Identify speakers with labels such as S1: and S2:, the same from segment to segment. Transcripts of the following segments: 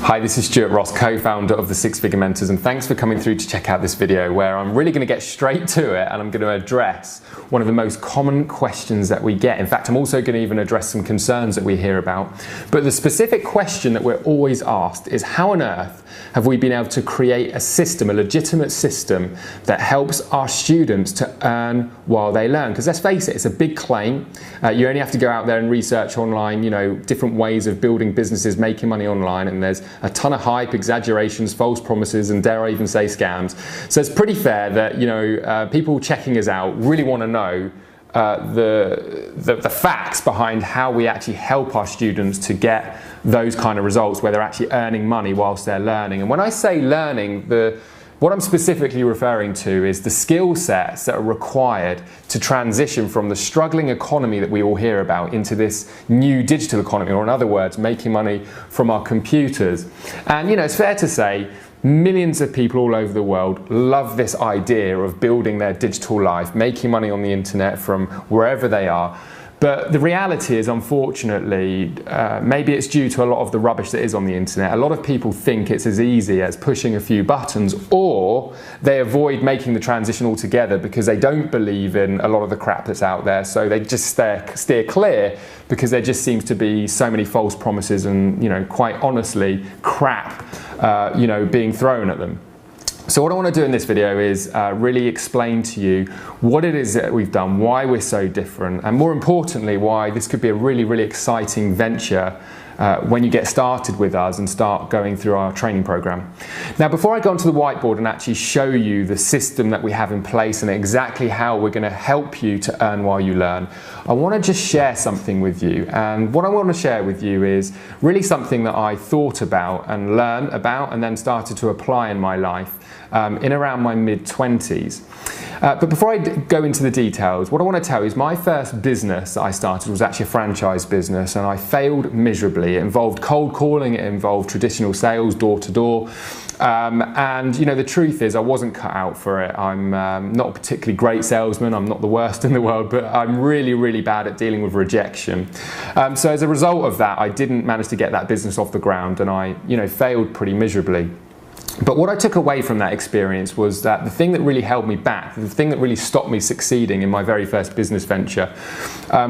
S1: Hi, this is Stuart Ross, co-founder of the Six Figure Mentors, and thanks for coming through to check out this video where I'm really going to get straight to it and I'm going to address one of the most common questions that we get. In fact, I'm also going to even address some concerns that we hear about. But the specific question that we're always asked is, how on earth have we been able to create a system, a legitimate system that helps our students to earn while they learn? Because let's face it, it's a big claim. You only have to go out there and research online, different ways of building businesses, making money online, and there's a ton of hype, exaggerations, false promises, and dare I even say scams. So it's pretty fair that people checking us out really want to know the facts behind how we actually help our students to get those kind of results where they're actually earning money whilst they're learning. And when I say learning, what I'm specifically referring to is the skill sets that are required to transition from the struggling economy that we all hear about into this new digital economy, or in other words, making money from our computers. And it's fair to say millions of people all over the world love this idea of building their digital life, making money on the internet from wherever they are. But the reality is, unfortunately, maybe it's due to a lot of the rubbish that is on the internet. A lot of people think it's as easy as pushing a few buttons, or they avoid making the transition altogether because they don't believe in a lot of the crap that's out there. So they just steer clear because there just seems to be so many false promises and, quite honestly, crap, being thrown at them. So what I want to do in this video is really explain to you what it is that we've done, why we're so different, and more importantly, why this could be a really, really exciting venture when you get started with us and start going through our training program. Now, before I go onto the whiteboard and actually show you the system that we have in place and exactly how we're going to help you to earn while you learn, I want to just share something with you. And what I want to share with you is really something that I thought about and learned about and then started to apply in my life in around my mid-20s. But before I go into the details, what I want to tell you is my first business that I started was actually a franchise business, and I failed miserably. It involved cold calling, it involved traditional sales, door to door. And the truth is I wasn't cut out for it. I'm not a particularly great salesman, I'm not the worst in the world, but I'm really, really bad at dealing with rejection. So as a result of that, I didn't manage to get that business off the ground, and I failed pretty miserably. But what I took away from that experience was that the thing that really held me back, the thing that really stopped me succeeding in my very first business venture,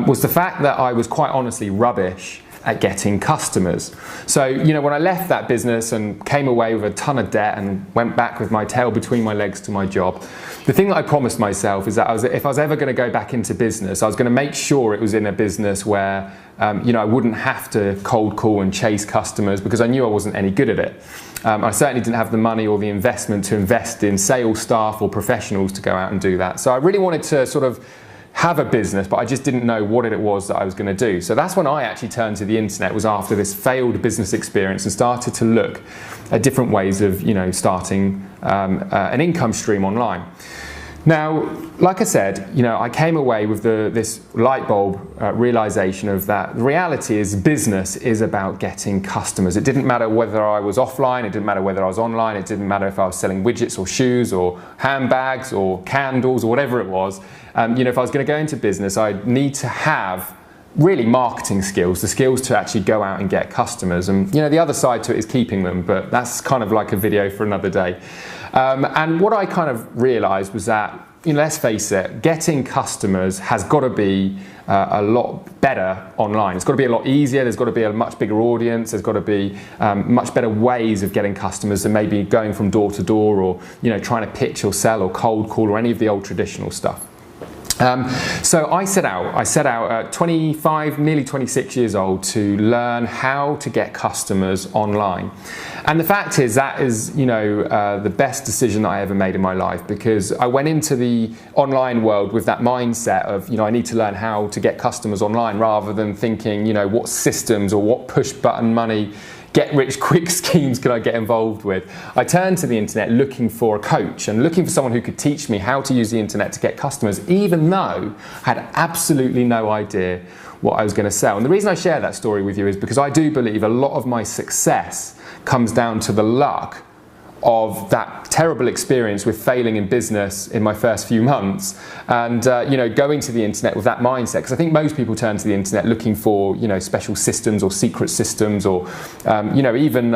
S1: was the fact that I was quite honestly rubbish at getting customers. So, when I left that business and came away with a ton of debt and went back with my tail between my legs to my job, the thing that I promised myself is that if I was ever going to go back into business, I was going to make sure it was in a business where I wouldn't have to cold call and chase customers, because I knew I wasn't any good at it. I certainly didn't have the money or the investment to invest in sales staff or professionals to go out and do that. So I really wanted to sort of have a business, but I just didn't know what it was that I was going to do. So that's when I actually turned to the internet, was after this failed business experience, and started to look at different ways of starting an income stream online. Now, like I said, I came away with this light bulb realization of that the reality is business is about getting customers. It didn't matter whether I was offline, it didn't matter whether I was online, it didn't matter if I was selling widgets or shoes or handbags or candles or whatever it was. If I was going to go into business, I'd need to have really marketing skills, the skills to actually go out and get customers. And the other side to it is keeping them, but that's kind of like a video for another day. And what I kind of realized was that, let's face it, getting customers has got to be a lot better online. It's got to be a lot easier, there's got to be a much bigger audience, there's got to be much better ways of getting customers than maybe going from door to door, or trying to pitch or sell or cold call or any of the old traditional stuff. So I set out at 25, nearly 26 years old to learn how to get customers online. And the fact is that is, the best decision that I ever made in my life, because I went into the online world with that mindset of, I need to learn how to get customers online, rather than thinking, what systems or what push button money get-rich-quick schemes can I get involved with. I turned to the internet looking for a coach and looking for someone who could teach me how to use the internet to get customers, even though I had absolutely no idea what I was going to sell. And the reason I share that story with you is because I do believe a lot of my success comes down to the luck of that terrible experience with failing in business in my first few months, and you know, going to the internet with that mindset, because I think most people turn to the internet looking for, you know, special systems or secret systems, or you know, even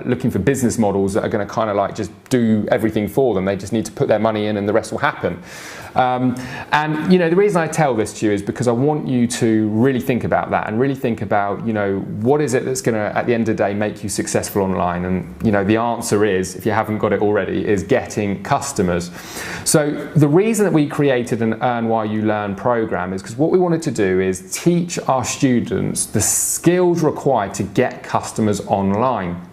S1: looking for business models that are going to kind of like just do everything for them. They just need to put their money in and the rest will happen. And you know, the reason I tell this to you is because I want you to really think about that, and really think about, you know, what is it that's going to, at the end of the day, make you successful online. And you know, the answer is, if you haven't got it already, is getting customers. So the reason that we created an Earn While You Learn program is because what we wanted to do is teach our students the skills required to get customers online.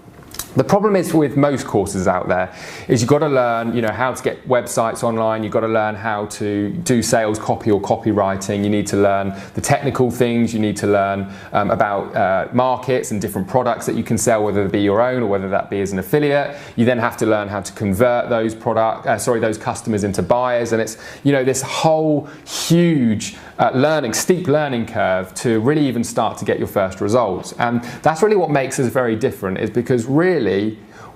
S1: The problem is with most courses out there is you've got to learn, you know, how to get websites online. You've got to learn how to do sales copy or copywriting. You need to learn the technical things. You need to learn about markets and different products that you can sell, whether it be your own or whether that be as an affiliate. You then have to learn how to convert those those customers into buyers, and it's, you know, this whole huge steep learning curve to really even start to get your first results. And that's really what makes us very different, is because really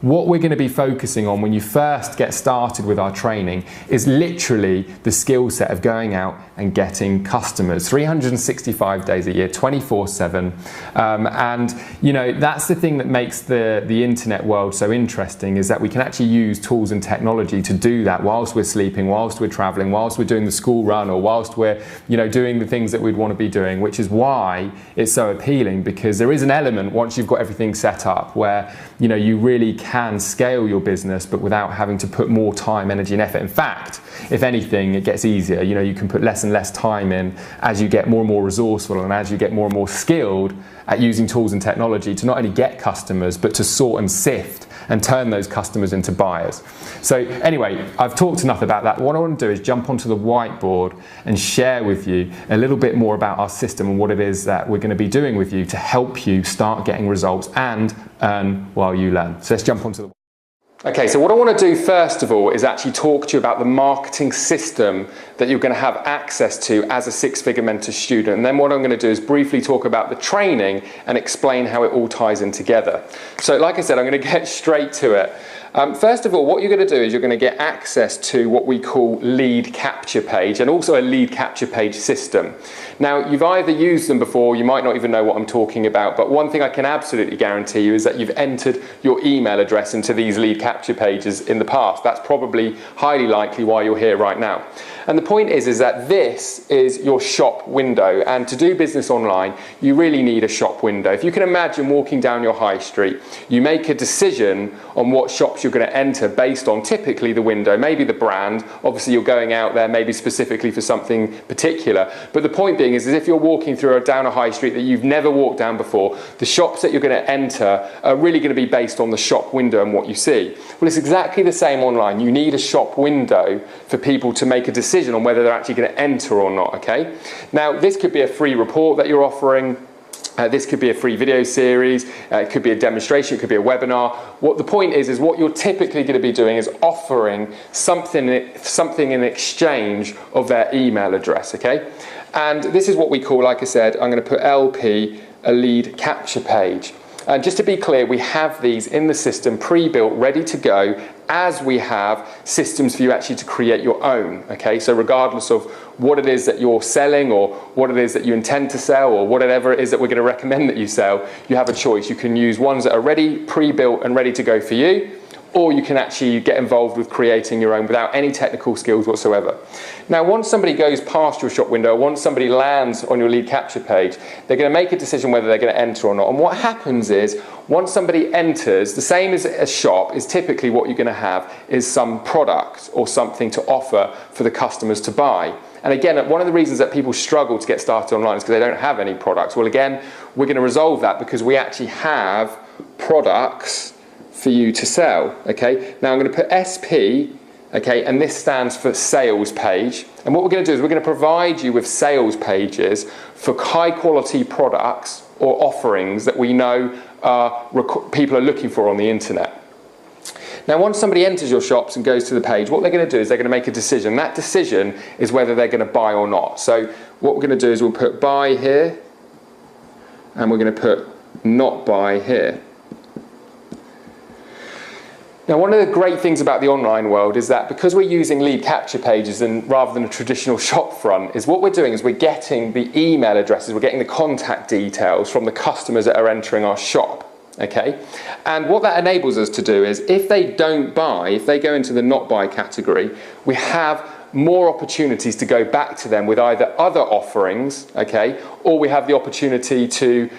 S1: what we're going to be focusing on when you first get started with our training is literally the skill set of going out and getting customers 365 days a year, 24/7. And you know, that's the thing that makes the internet world so interesting, is that we can actually use tools and technology to do that whilst we're sleeping, whilst we're traveling, whilst we're doing the school run, or whilst we're, you know, doing the things that we'd want to be doing, which is why it's so appealing, because there is an element once you've got everything set up where, you know, you really can scale your business, but without having to put more time, energy and effort. In fact, if anything, it gets easier. You know, you can put less and less time in as you get more and more resourceful, and as you get more and more skilled at using tools and technology to not only get customers, but to sort and sift and turn those customers into buyers. So anyway, I've talked enough about that. What I want to do is jump onto the whiteboard and share with you a little bit more about our system and what it is that we're going to be doing with you to help you start getting results and earn while you learn. So let's jump onto the. Okay, so what I want to do first of all is actually talk to you about the marketing system that you're going to have access to as a six-figure mentor student. And then what I'm going to do is briefly talk about the training and explain how it all ties in together. So like I said, I'm going to get straight to it. First of all, what you're going to do is you're going to get access to what we call lead capture page, and also a lead capture page system. Now, you've either used them before, you might not even know what I'm talking about, but one thing I can absolutely guarantee you is that you've entered your email address into these lead capture pages in the past. That's probably highly likely why you're here right now. And the point is that this is your shop window, and to do business online, you really need a shop window. If you can imagine walking down your high street, you make a decision on what shops you're going to enter based on typically the window, maybe the brand. Obviously you're going out there maybe specifically for something particular, but the point being is if you're walking down a high street that you've never walked down before, the shops that you're going to enter are really going to be based on the shop window and what you see. Well, it's exactly the same online. You need a shop window for people to make a decision on whether they're actually going to enter or not, okay? Now, this could be a free report that you're offering. This could be a free video series, it could be a demonstration, it could be a webinar. What the point is what you're typically going to be doing is offering something in exchange of their email address, okay? And this is what we call, like I said, I'm going to put LP, a lead capture page. And just to be clear, we have these in the system pre-built, ready to go, as we have systems for you actually to create your own, okay? So regardless of what it is that you're selling, or what it is that you intend to sell, or whatever it is that we're going to recommend that you sell, you have a choice. You can use ones that are ready, pre-built and ready to go for you, or you can actually get involved with creating your own without any technical skills whatsoever. Now, once somebody goes past your shop window, once somebody lands on your lead capture page, they're going to make a decision whether they're going to enter or not. And what happens is, once somebody enters, the same as a shop is typically what you're going to have is some product or something to offer for the customers to buy. And again, one of the reasons that people struggle to get started online is because they don't have any products. Well, again, we're going to resolve that because we actually have products for you to sell, okay? Now I'm going to put SP, okay, and this stands for sales page. And what we're going to do is we're going to provide you with sales pages for high quality products or offerings that we know people are looking for on the internet. Now, once somebody enters your shops and goes to the page, what they're going to do is they're going to make a decision. That decision is whether they're going to buy or not. So what we're going to do is we'll put buy here, and we're going to put not buy here. Now, one of the great things about the online world is that because we're using lead capture pages and rather than a traditional shop front, is what we're doing is we're getting the email addresses, we're getting the contact details from the customers that are entering our shop. Okay, and what that enables us to do is if they don't buy, if they go into the not buy category, we have more opportunities to go back to them with either other offerings, okay, or we have the opportunity to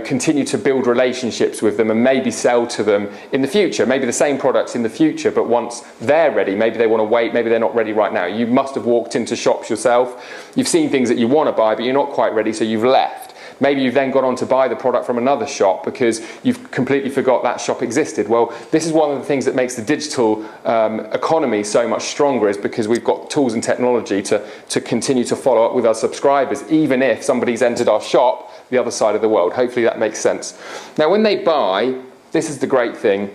S1: continue to build relationships with them and maybe sell to them in the future, maybe the same products in the future, but once they're ready, maybe they want to wait, maybe they're not ready right now. You must have walked into shops yourself, you've seen things that you want to buy but you're not quite ready, so you've left. Maybe you've then gone on to buy the product from another shop because you've completely forgot that shop existed. Well, this is one of the things that makes the digital economy so much stronger, is because we've got tools and technology to continue to follow up with our subscribers, even if somebody's entered our shop the other side of the world. Hopefully that makes sense. Now, when they buy, this is the great thing,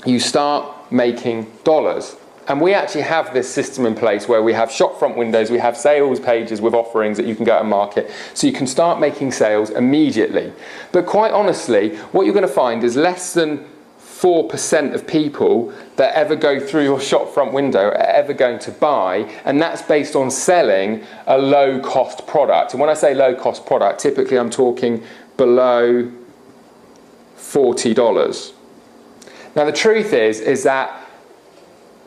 S1: you start making dollars. And we actually have this system in place where we have shop front windows, we have sales pages with offerings that you can go and market, so you can start making sales immediately. But quite honestly, what you're going to find is less than 4% of people that ever go through your shop front window are ever going to buy, and that's based on selling a low cost product. And when I say low cost product, typically I'm talking below $40. Now the truth is that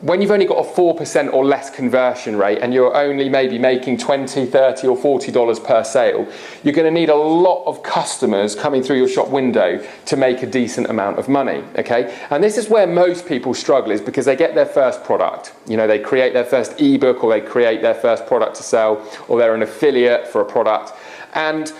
S1: when you've only got a 4% or less conversion rate and you're only maybe making $20, $30 or $40 per sale, you're going to need a lot of customers coming through your shop window to make a decent amount of money, okay? And this is where most people struggle, is because they get their first product. You know, they create their first ebook, or they create their first product to sell, or they're an affiliate for a product. And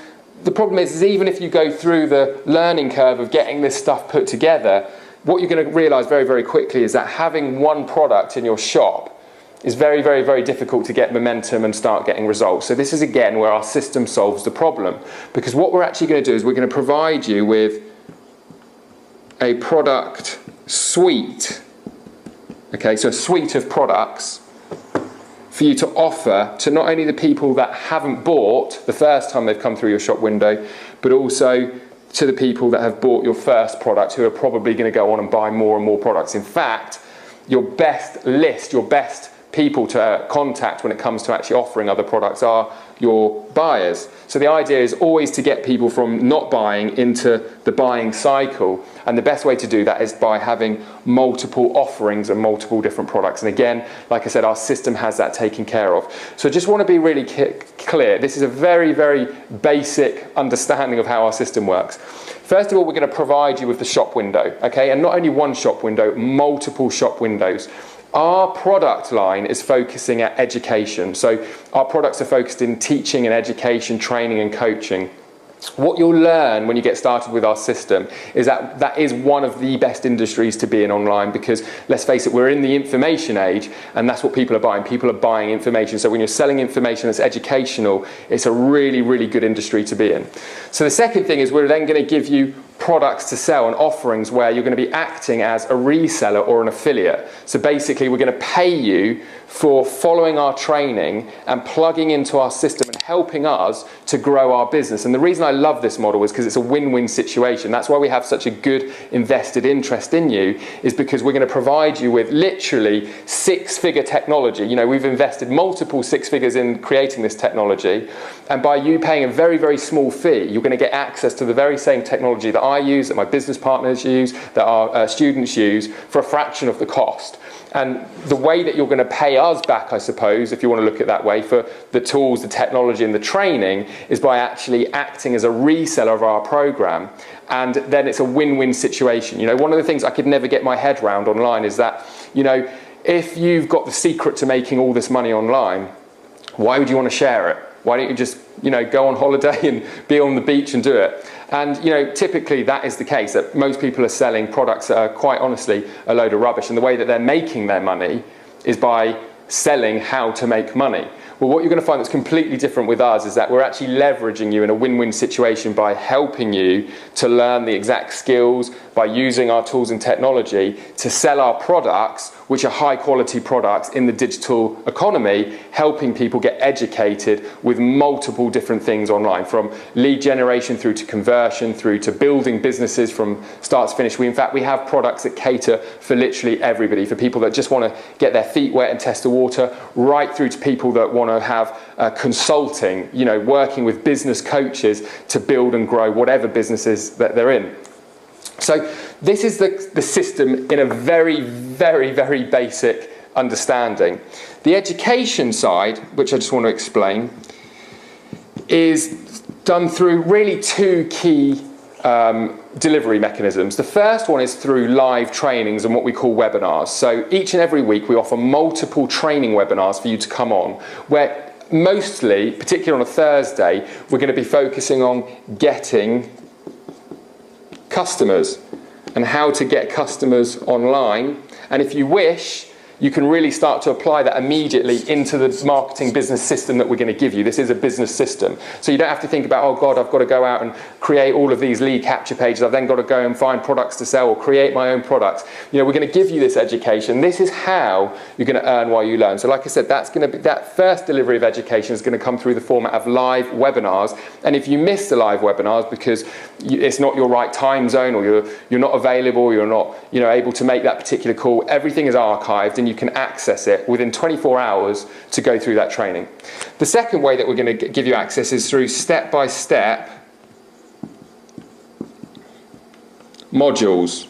S1: the problem is even if you go through the learning curve of getting this stuff put together, what you're going to realize very, very quickly is that having one product in your shop is very, very, very difficult to get momentum and start getting results. So this is again where our system solves the problem, because what we're actually going to do is we're going to provide you with a product suite. Okay, so a suite of products for you to offer to not only the people that haven't bought the first time they've come through your shop window, but also to the people that have bought your first product, who are probably going to go on and buy more and more products. In fact, your best list, your best people to contact when it comes to actually offering other products are your buyers. So the idea is always to get people from not buying into the buying cycle, and the best way to do that is by having multiple offerings and multiple different products. And again, like I said, our system has that taken care of. So I just want to be really clear, this is a very, very basic understanding of how our system works. First of all, we're going to provide you with the shop window, okay? And not only one shop window, multiple shop windows. Our product line is focusing at education. So our products are focused in teaching and education, training and coaching. What you'll learn when you get started with our system is that that is one of the best industries to be in online, because let's face it, we're in the information age, and that's what people are buying. People are buying information. So when you're selling information that's educational, it's a really, really good industry to be in. So the second thing is we're then going to give you products to sell and offerings where you're going to be acting as a reseller or an affiliate. So basically we're going to pay you for following our training and plugging into our system and helping us to grow our business. And the reason I love this model is because it's a win-win situation. That's why we have such a good invested interest in you, is because we're going to provide you with literally six-figure technology. You know, we've invested multiple six figures in creating this technology, and by you paying a very, very small fee, you're going to get access to the very same technology that I use, that my business partners use, that our students use, for a fraction of the cost. And the way that you're going to pay us back, I suppose, if you want to look at it that way, for the tools, the technology and the training, is by actually acting as a reseller of our program. And then it's a win-win situation. You know, one of the things I could never get my head around online is that, you know, if you've got the secret to making all this money online, why would you want to share it? Why don't you just, you know, go on holiday and be on the beach and do it? And, you know, typically that is the case, that most people are selling products that are quite honestly a load of rubbish. And the way that they're making their money is by selling how to make money. Well, what you're going to find that's completely different with us is that we're actually leveraging you in a win-win situation by helping you to learn the exact skills, by using our tools and technology to sell our products, which are high quality products in the digital economy, helping people get educated with multiple different things online, from lead generation through to conversion, through to building businesses from start to finish. In fact, we have products that cater for literally everybody, for people that just want to get their feet wet and test the water, right through to people that want to have consulting, you know, working with business coaches to build and grow whatever businesses that they're in. So this is the system in a very, very, very basic understanding. The education side, which I just want to explain, is done through really two key delivery mechanisms. The first one is through live trainings and what we call webinars. So each and every week we offer multiple training webinars for you to come on, where mostly, particularly on a Thursday, we're going to be focusing on getting customers and how to get customers online. And if you wish, you can really start to apply that immediately into the marketing business system that we're going to give you. This is a business system. So you don't have to think about, oh God, I've got to go out and create all of these lead capture pages. I've then got to go and find products to sell or create my own products. You know, we're going to give you this education. This is how you're going to earn while you learn. So like I said, that's going to be, that first delivery of education is going to come through the format of live webinars. And if you miss the live webinars because it's not your right time zone, or you're not available, you're not, you know, able to make that particular call, everything is archived and you can access it within 24 hours to go through that training. The second way that we're going to give you access is through step-by-step modules.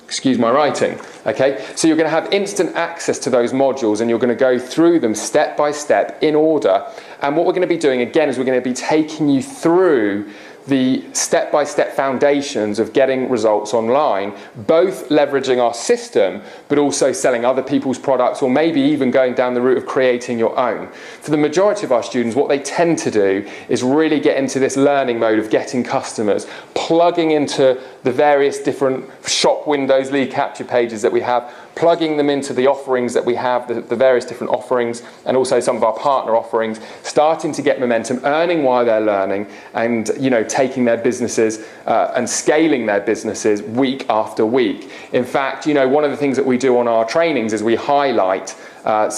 S1: Excuse my writing. Okay, so you're going to have instant access to those modules and you're going to go through them step by step in order. And what we're going to be doing again is we're going to be taking you through the step-by-step foundations of getting results online, both leveraging our system, but also selling other people's products, or maybe even going down the route of creating your own. For the majority of our students, what they tend to do is really get into this learning mode of getting customers, plugging into the various different shop windows, lead capture pages that we have, plugging them into the offerings that we have, the various different offerings, and also some of our partner offerings, starting to get momentum, earning while they're learning, and, you know, taking their businesses and scaling their businesses week after week. In fact, you know, one of the things that we do on our trainings is we highlight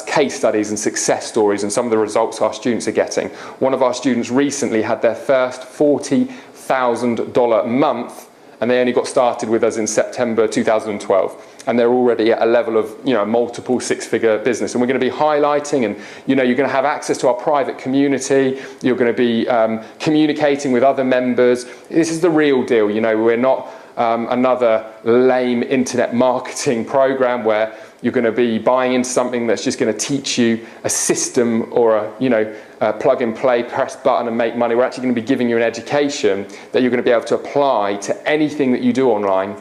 S1: case studies and success stories and some of the results our students are getting. One of our students recently had their first $40,000 month, and they only got started with us in September 2012. And they're already at a level of, you know, multiple six-figure business. And we're going to be highlighting, and, you know, you're going to have access to our private community. You're going to be communicating with other members. This is the real deal. You know, we're not another lame internet marketing program where you're going to be buying into something that's just going to teach you a system or a, you know, plug and play, press button and make money. We're actually going to be giving you an education that you're going to be able to apply to anything that you do online,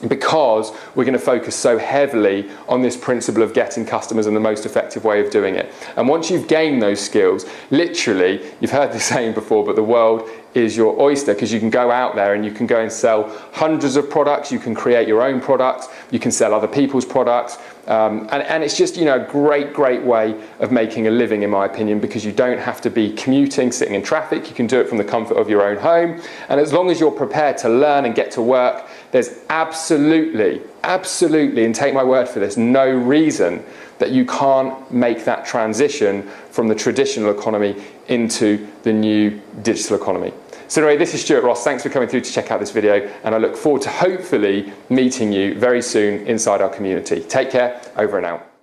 S1: because we're going to focus so heavily on this principle of getting customers and the most effective way of doing it. And once you've gained those skills, literally, you've heard this saying before, but the world is your oyster, because you can go out there and you can go and sell hundreds of products, you can create your own products, you can sell other people's products, and it's just, you know, a great way of making a living, in my opinion, because you don't have to be commuting, sitting in traffic. You can do it from the comfort of your own home, and as long as you're prepared to learn and get to work, there's absolutely, and take my word for this, no reason that you can't make that transition from the traditional economy into the new digital economy. So anyway, this is Stuart Ross. Thanks for coming through to check out this video, and I look forward to hopefully meeting you very soon inside our community. Take care, over and out.